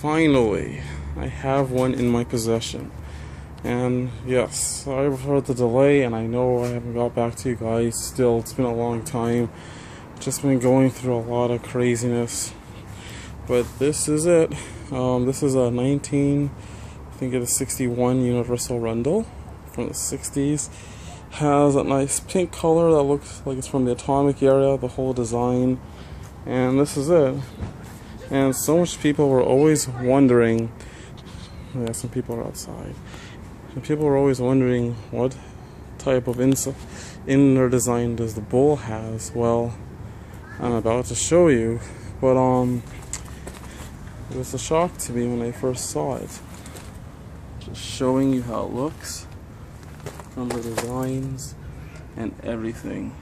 finally, I have one in my possession. And yes, sorry for the delay, and I know I haven't got back to you guys. Still, it's been a long time. Just been going through a lot of craziness. But this is it. This is a 61 Universal Rundle from the 60s. Has a nice pink color that looks like it's from the atomic era, the whole design. And this is it. And so much people were always wondering, yeah, some people are outside, and people were always wondering what type of inner design does the bowl has. Well, I'm about to show you, but it was a shock to me when I first saw it. Just showing you how it looks from the designs and everything.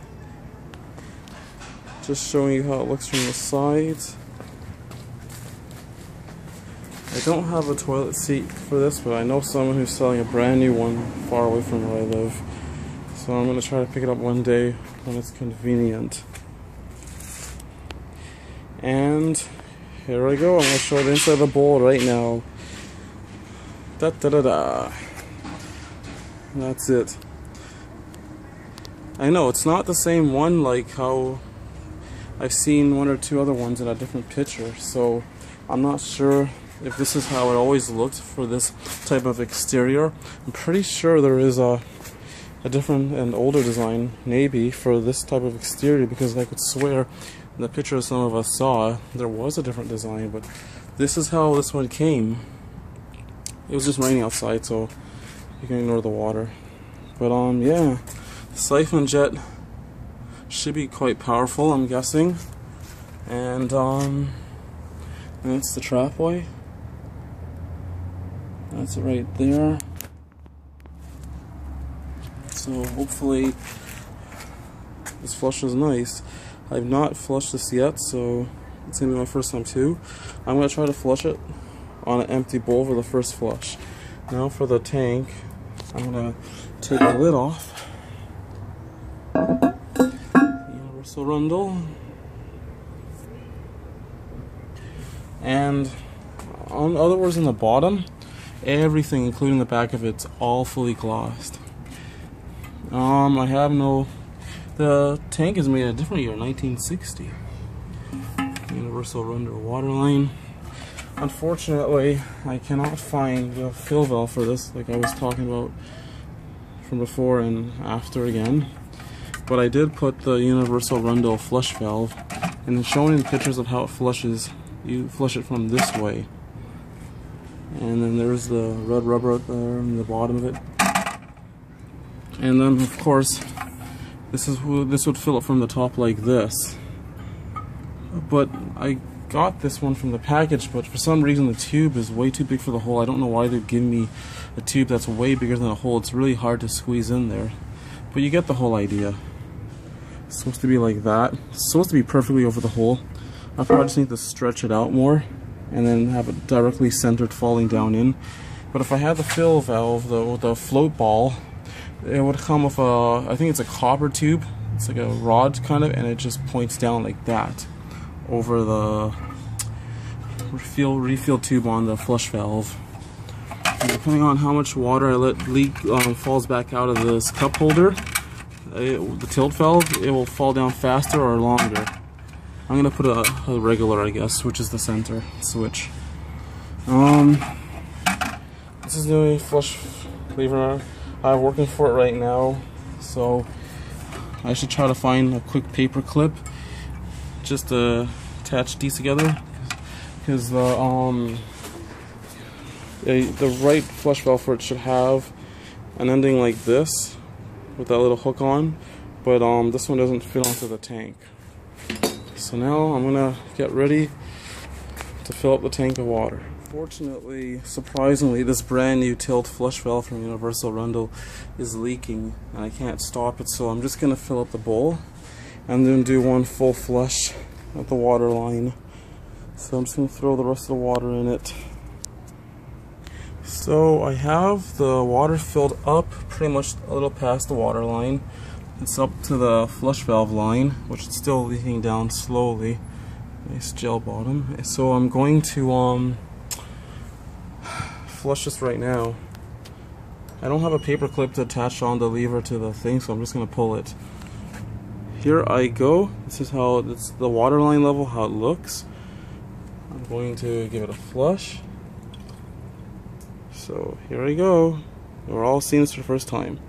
Just showing you how it looks from the sides. I don't have a toilet seat for this, but I know someone who's selling a brand new one far away from where I live. So I'm going to try to pick it up one day when it's convenient. And here I go. I'm going to show the inside of the bowl right now. Da da da da. That's it. I know it's not the same one like how I've seen one or two other ones in a different picture, so I'm not sure if this is how it always looked for this type of exterior. I'm pretty sure there is a different and older design maybe for this type of exterior, because I could swear in the picture some of us saw there was a different design, but this is how this one came. It was just raining outside, so you can ignore the water. But yeah, the siphon jet should be quite powerful, I'm guessing. And that's the trapway. That's it right there. So hopefully this flush is nice. I've not flushed this yet, so it's gonna be my first time too. I'm gonna try to flush it on an empty bowl for the first flush. Now for the tank, I'm gonna take the lid off. Universal Rundle. And on other words, in the bottom, everything, including the back of it's all fully glossed. I have no. The tank is made in a different year, 1960. Universal Rundle waterline. Unfortunately, I cannot find the fill valve for this, like I was talking about from before and after again. But I did put the Universal Rundle flush valve, and then showing in pictures of how it flushes. You flush it from this way, and then there's the red rubber up there in the bottom of it, and then of course this would fill it from the top like this. But I got this one from the package, but for some reason the tube is way too big for the hole. I don't know why they'd give me a tube that's way bigger than a hole. It's really hard to squeeze in there, but you get the whole idea. It's supposed to be like that. It's supposed to be perfectly over the hole. I probably just need to stretch it out more and then have it directly centered falling down in. But if I had the fill valve, the float ball, it would come with a, I think it's a copper tube. It's like a rod kind of, and it just points down like that over the refill tube on the flush valve. And depending on how much water I let leak falls back out of this cup holder, the tilt valve, it will fall down faster or longer. I'm gonna put a regular, I guess, which is the center switch. This is the flush lever I have working for it right now, so I should try to find a quick paper clip just to attach these together, because the right flush valve for it should have an ending like this with that little hook on, but this one doesn't fit onto the tank. So now I'm gonna get ready to fill up the tank of water. Fortunately, surprisingly, this brand new tilt flush valve from Universal Rundle is leaking and I can't stop it, so I'm just gonna fill up the bowl and then do one full flush at the water line. So I'm just gonna throw the rest of the water in it. So I have the water filled up pretty much a little past the water line. It's up to the flush valve line, which is still leaking down slowly. Nice gel bottom. So I'm going to flush this right now. I don't have a paper clip to attach on the lever to the thing, so I'm just gonna pull it. Here I go. This is how it's the waterline level, how it looks. I'm going to give it a flush. So here I go. We're all seeing this for the first time.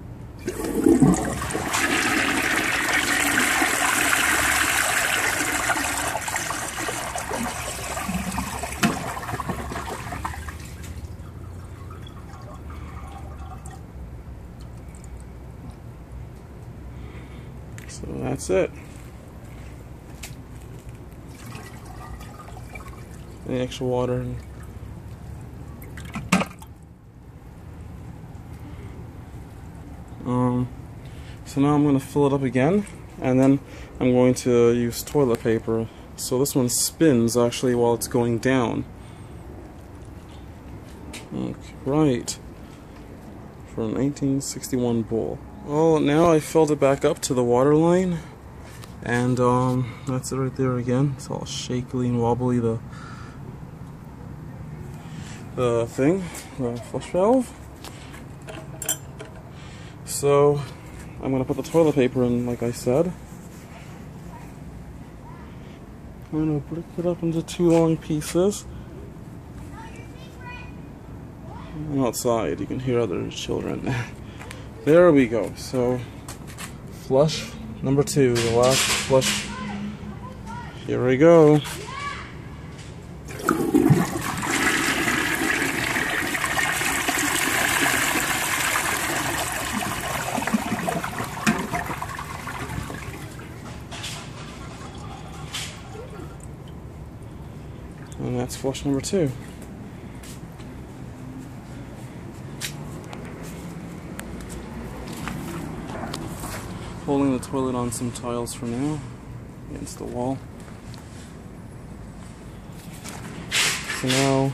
So that's it. Any extra water. So now I'm going to fill it up again, and then I'm going to use toilet paper. So this one spins actually while it's going down. Okay, right. For a 1961 bowl. Well, now I filled it back up to the water line, and that's it right there again. It's all shakily and wobbly, the thing, the flush valve. So I'm going to put the toilet paper in, like I said. I'm going to break it up into 2 long pieces. And outside, you can hear other children. There we go. So, flush number 2, the last flush. Here we go. And that's flush number 2. Holding the toilet on some tiles for now, against the wall. So now,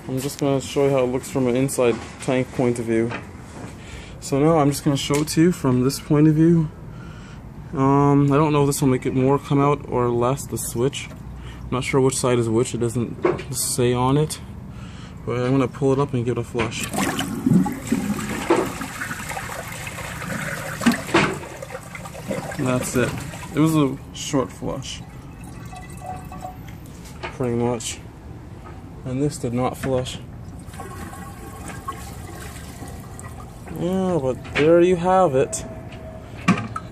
I'm just going to show you how it looks from an inside tank point of view. So now I'm just going to show it to you from this point of view. I don't know if this will make it more come out or less, the switch. I'm not sure which side is which, it doesn't say on it. But I'm going to pull it up and give it a flush. And that's it. It was a short flush. Pretty much. And this did not flush. Yeah, but there you have it.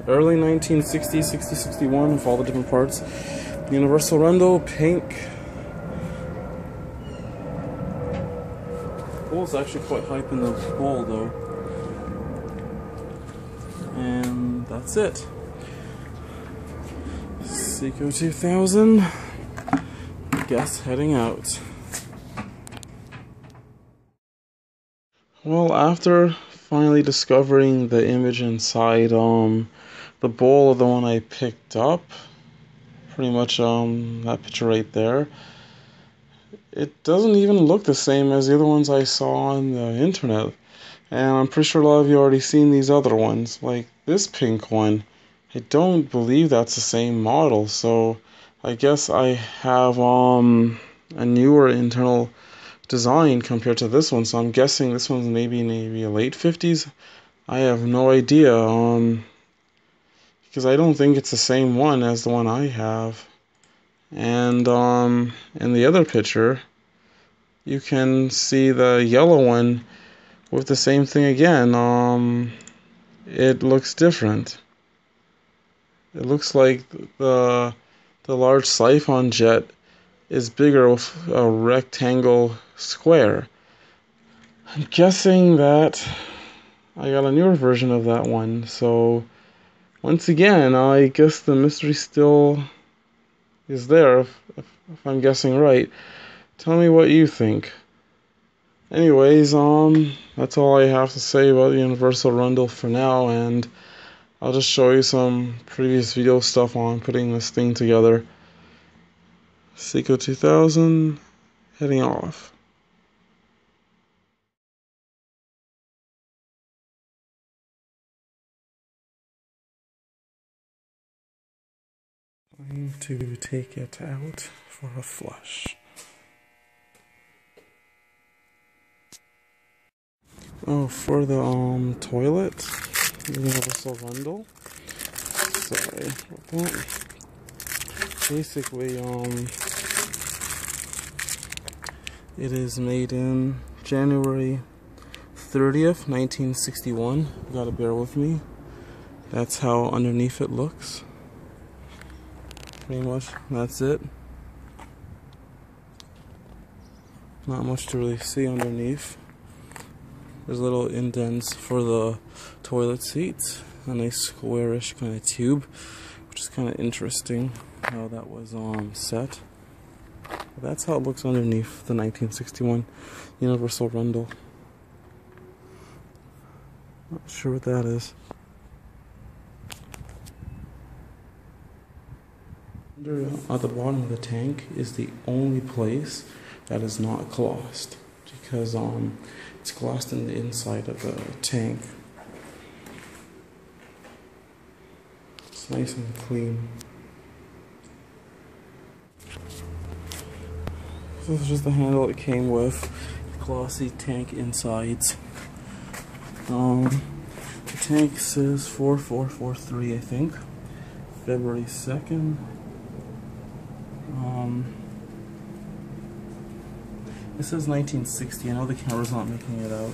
Early 1960s, 60, 61, with all the different parts. Universal Rundle, pink. Bowl's actually quite hype in the bowl though. And that's it. Seiko 2000. I guess heading out. Well, after finally discovering the image inside the bowl of the one I picked up, pretty much that picture right there, it doesn't even look the same as the other ones I saw on the internet. And I'm pretty sure a lot of you already seen these other ones, like this pink one. I don't believe that's the same model, so I guess I have a newer internal design compared to this one, so I'm guessing this one's maybe a late 50s. I have no idea, because I don't think it's the same one as the one I have. And in the other picture, you can see the yellow one with the same thing again. It looks different. It looks like the large siphon jet is bigger with a rectangle square. I'm guessing that I got a newer version of that one, so once again, I guess the mystery still is there, if I'm guessing right. Tell me what you think. Anyways, that's all I have to say about the Universal Rundle for now, and I'll just show you some previous video stuff on putting this thing together. Seiko 2000, heading off. Going to take it out for a flush. Oh, for the toilet, the universal Rundle. Sorry about that. Basically, it is made in January 30th, 1961. You gotta bear with me. That's how underneath it looks. Pretty much, that's it. Not much to really see underneath. There's little indents for the toilet seats. A nice squarish kind of tube, which is kind of interesting how that was set. But that's how it looks underneath the 1961 Universal Rundle. Not sure what that is. At the bottom of the tank is the only place that is not glossed, because it's glossed in the inside of the tank. It's nice and clean. So this is just the handle it came with. Glossy tank insides. The tank says 4443, I think. February 2nd. It says 1960. I know the camera's not making it out.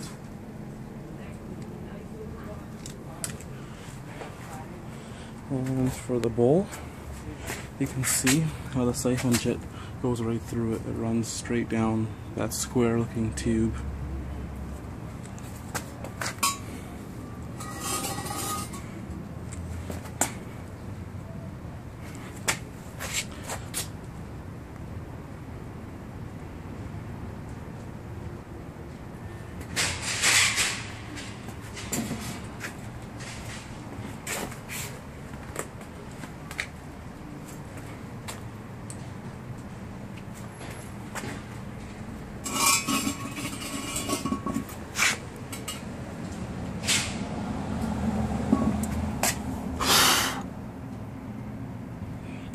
And for the bowl, you can see how the siphon jet goes right through it. It runs straight down that square looking tube.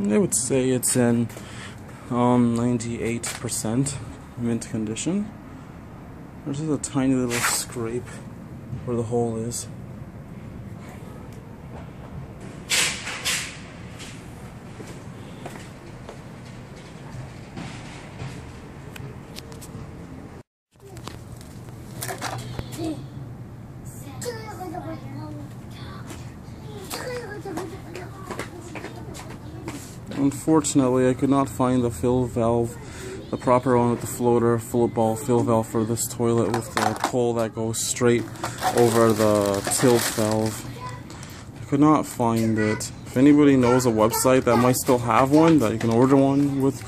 I would say it's in 98% mint condition. There's just a tiny little scrape where the hole is. Unfortunately, I could not find the fill valve, the proper one with the floater ball fill valve for this toilet with the pole that goes straight over the tilt valve. I could not find it. If anybody knows a website that might still have one, that you can order one with,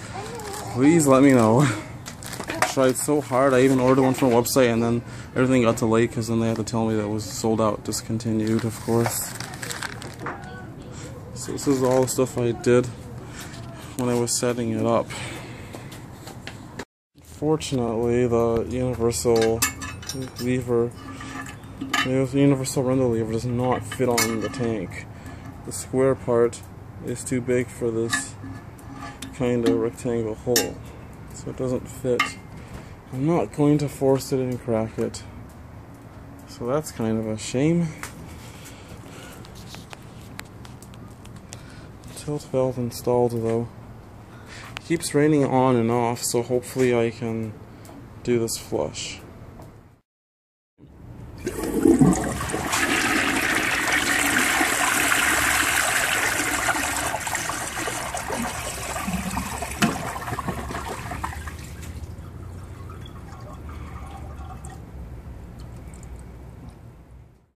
please let me know. I tried so hard. I even ordered one from a website and then everything got delayed because then they had to tell me that it was sold out, discontinued, of course. So this is all the stuff I did when I was setting it up. Fortunately, the universal lever, the universal Rundle lever does not fit on the tank. The square part is too big for this kind of rectangle hole, so it doesn't fit. I'm not going to force it and crack it, so that's kind of a shame. Tilt valve installed though. It keeps raining on and off, so hopefully I can do this flush.